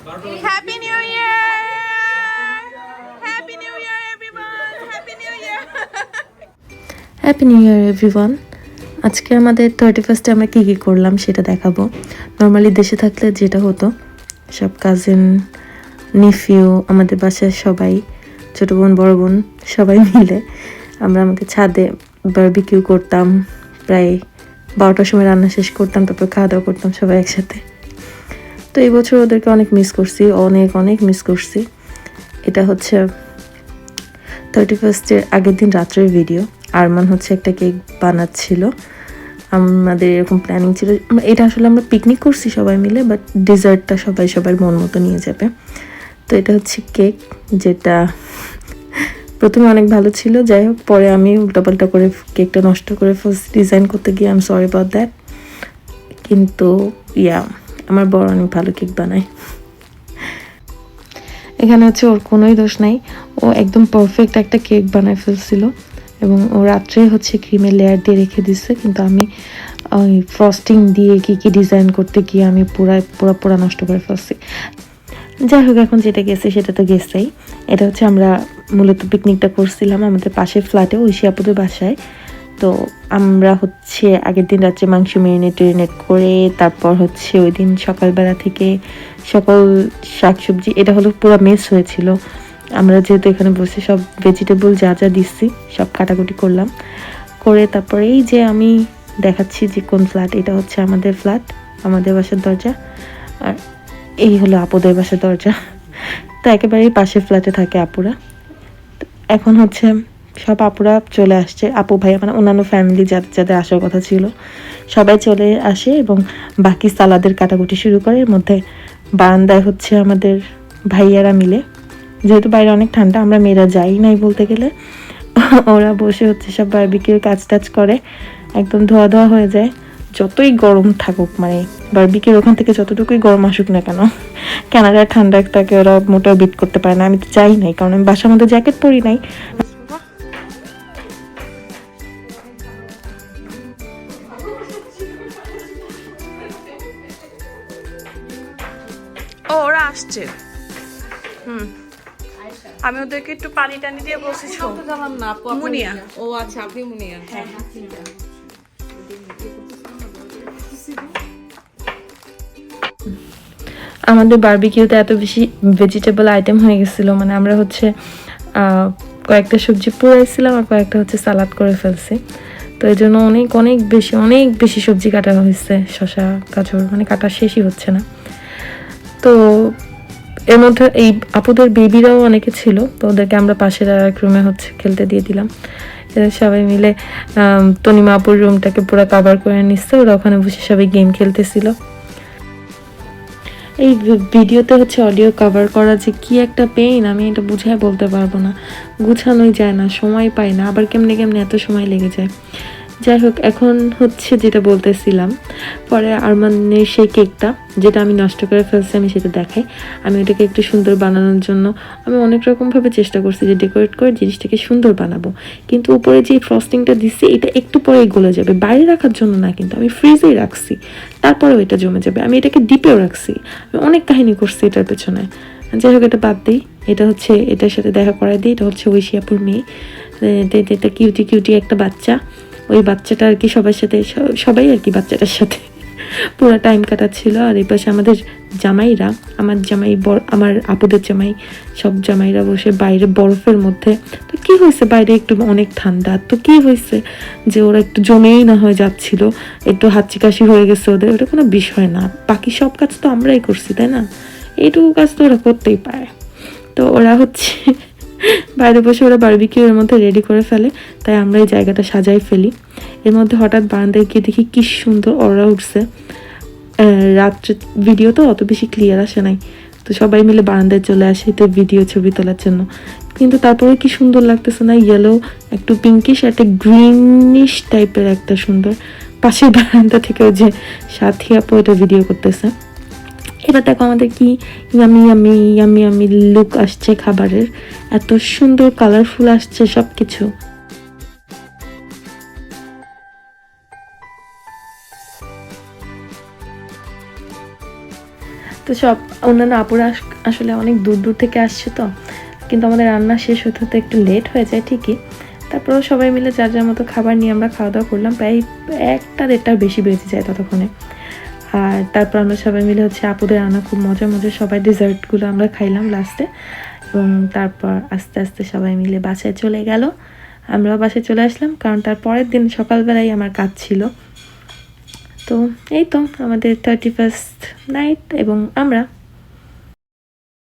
Happy New Year! Happy New Year, everyone! Happy New Year! Happy new year everyone. আজকে আমাদের 31st আমরা কী কী করলাম সেটা দেখাবো। নর্মালি দেশে থাকলে যেটা হতো, সব কাজিন, নিফিউ, আমাদের বাসায় সবাই, ছোটো বোন বড় বোন সবাই মিলে আমরা আমাকে ছাদে বারবিকিউ করতাম। প্রায় 12টার সময় রান্না শেষ করতাম, তারপর খাওয়া দাওয়া করতাম সবাই একসাথে। তো এই বছর ওদেরকে অনেক মিস করছি, অনেক মিস করছি। এটা হচ্ছে 31st-এর আগের দিন রাত্রের ভিডিও। আরমান হচ্ছে একটা কেক বানাচ্ছিল, আমাদের এরকম প্ল্যানিং ছিল। এটা আসলে আমরা পিকনিক করছি সবাই মিলে, বাট ডেজার্টটা সবার মন মতো নিয়ে যাবে। তো এটা হচ্ছে কেক, যেটা প্রথমে অনেক ভালো ছিল, যাই হোক পরে আমি উল্টাপাল্টা করে কেকটা নষ্ট করে ফার্স্ট ডিজাইন করতে গিয়ে I am sorry about that. কিন্তু আমার বড় অনেক ভালো কেক বানায়। এখানে হচ্ছে ওর কোনোই দোষ নাই, ও একদম পারফেক্ট একটা কেক বানায় ফেলছিল এবং ও রাত্রে হচ্ছে ক্রিমের লেয়ার দিয়ে রেখে দিচ্ছে। কিন্তু আমি ওই ফ্রস্টিং দিয়ে কী ডিজাইন করতে গিয়ে আমি পুরা নষ্ট করে ফেলছি। যাই হোক, এখন যেটা গেছে সেটা তো গেছেই। এটা হচ্ছে আমরা মূলত পিকনিকটা করছিলাম আমাদের পাশের ফ্ল্যাটে, ঐশী আপুদের বাসায়। তো আমরা হচ্ছে আগের দিন রাত্রে মাংস ম্যারিনেট করে, তারপর হচ্ছে ওই দিন সকালবেলা থেকে সকল শাকসবজি, এটা হলো পুরো মেস হয়েছিল। আমরা যেহেতু এখানে বসে সব ভেজিটেবল যা দিচ্ছি সব কাটাকুটি করলাম, করে তারপরে এই যে আমি দেখাচ্ছি যে কোন ফ্ল্যাট, এটা হচ্ছে আমাদের ফ্ল্যাট, আমাদের বাসার দরজা, আর এই হলো আপুদের বাসার দরজা। তো একেবারেই পাশের ফ্ল্যাটে থাকে আপুরা। এখন হচ্ছে সব আপুরা চলে আসছে, আপু ভাইয়া মানে অন্যান্য ফ্যামিলি যাদের আসার কথা ছিল সবাই চলে আসে এবং বাকি সালাদের কাটাকুটি শুরু করে। এর মধ্যে বারান্দায় হচ্ছে আমাদের ভাইয়ারা মিলে, যেহেতু বাইরে অনেক ঠান্ডা, আমরা মেয়েরা যাই নাই বলতে গেলে, ওরা বসে হচ্ছে সব বারবিকিউর কাজ করে, একদম ধোয়া হয়ে যায়। যতই গরম থাকুক, মানে বারবিকিউর ওখান থেকে যতটুকুই গরম আসুক না কেন, কানাডার ঠান্ডা তাকে ওরা মোটেও বিট করতে পারে না। আমি তো যাই নাই, কারণ আমি বাসার মধ্যে জ্যাকেট পরি নাই। ও ওরা আসছে। আমি ওদেরকে একটু পানি টানি দিয়ে বলছি। মুনিয়া। ও আচ্ছা, আপনি মুনিয়া। হ্যাঁ। আমাদের বারবিকিউতে এত বেশি ভেজিটেবল আইটেম হয়ে গেছিলো, মানে আমরা হচ্ছে কয়েকটা সবজি পোড়াইছিলাম আর কয়েকটা হচ্ছে সালাদ করে ফেলছি। তো এই জন্য অনেক বেশি সবজি কাটা হয়েছে, শসা গাজর, মানে কাটা শেষই হচ্ছে না। তো এর মধ্যে এই আপুদের বেবিরাও অনেকে ছিল, তো ওদেরকে আমরা পাশের আর এক রুমে হচ্ছে খেলতে দিয়ে দিলাম। সবাই মিলে তনিমা আপুর রুমটাকে পুরো কাভার করে নিচ্ছে, ওরা ওখানে বসে সবাই গেম খেলতেছিল। এই ভিডিওতে হচ্ছে অডিও কভার করা যে কি একটা পেইন, আমি এটা বুঝায় বলতে পারবো না, গুছানোই যায় না, সময় পাই না, আবার কেমনে এত সময় লেগে যায়। যাই হোক, এখন হচ্ছে যেটা বলতেছিলাম, পরে আরমানের সেই কেকটা যেটা আমি নষ্ট করে ফেলছি আমি সেটা দেখাই। আমি ওটাকে একটু সুন্দর বানানোর জন্য আমি অনেক রকমভাবে চেষ্টা করছি যে ডেকোরেট করে জিনিসটাকে সুন্দর বানাবো, কিন্তু উপরে যে ফ্রস্টিংটা দিচ্ছি এটা একটু পরেই গলে যাবে, বাইরে রাখার জন্য না, কিন্তু আমি ফ্রিজেই রাখছি, তারপরেও এটা জমে যাবে। আমি এটাকে ডিপেও রাখছি, আমি অনেক কাহিনী করছি এটার পেছনে। যাই হোক, এটা বাদ দিই। এটা হচ্ছে এটার সাথে দেখা করাই দিই, এটা হচ্ছে ঐশী আপুর মেয়ে, এটা কিউটি একটা বাচ্চা। ওই বাচ্চাটা আর কি সবাই আর কি বাচ্চাটার সাথে পুরো টাইম কাটাচ্ছিল। আর এই পাশে আমাদের জামাইরা, আমার আপুদের জামাই, সব জামাইরা বসে বাইরে বরফের মধ্যে। তো কি হয়েছে, বাইরে একটু অনেক ঠান্ডা, তো কি হয়েছে যে ওরা একটু জমেই না হয়ে যাচ্ছিল, একটু হাঁচি কাশি হয়ে গেছে ওদের, ওটা কোনো বিষয় না, বাকি সব কাজ তো আমরাই করছি, তাই না? এইটুকু কাজ তো ওরা করতেই পারে। তো ওরা হচ্ছে বাইরে বসে ওরা বারবিকিউ এর মধ্যে রেডি করে ফেলে, তাই আমরা এই জায়গাটা সাজাই ফেলি। এর মধ্যে হঠাৎ বারান্দায় গিয়ে দেখি কি সুন্দর অরা উঠছে। রাত্রে ভিডিও তো অত বেশি ক্লিয়ার আসে নাই, তো সবাই মিলে বারান্দায় চলে আসে তো ভিডিও ছবি তোলার জন্য। কিন্তু তারপরে কি সুন্দর লাগতেছে না, ইয়েলো একটু পিঙ্কিশ একটা গ্রিনিশ টাইপের একটা সুন্দর। পাশের বারান্দা থেকে ওই যে সাথী আপু এটা ভিডিও করতেছে। এবার দেখো আমাদের কি ইয়ামি লুক আসছে খাবারের, এত সুন্দর কালারফুল আসছে সব কিছু। তো সব অন্যান্য আপুরা আসলে অনেক দূর দূর থেকে আসছে তো, কিন্তু আমাদের রান্না শেষ হতে হতে একটু লেট হয়ে যায় ঠিকই। তারপরেও সবাই মিলে যার যার মতো খাবার নিয়ে আমরা খাওয়া দাওয়া করলাম, প্রায় 1টা 1:30 বেশি বেজে যায় ততক্ষণে। আর তারপর আমরা সবাই মিলে হচ্ছে আপুদের রান্না খুব মজার মজার সবাই ডেজার্টগুলো আমরা খাইলাম লাস্টে, এবং তারপর আস্তে আস্তে সবাই মিলে বাসায় চলে গেল। আমরাও বাসায় চলে আসলাম, কারণ তার পরের দিন সকালবেলায় আমার কাজ ছিল। তো এই তো আমাদের 31st নাইট, এবং আমরা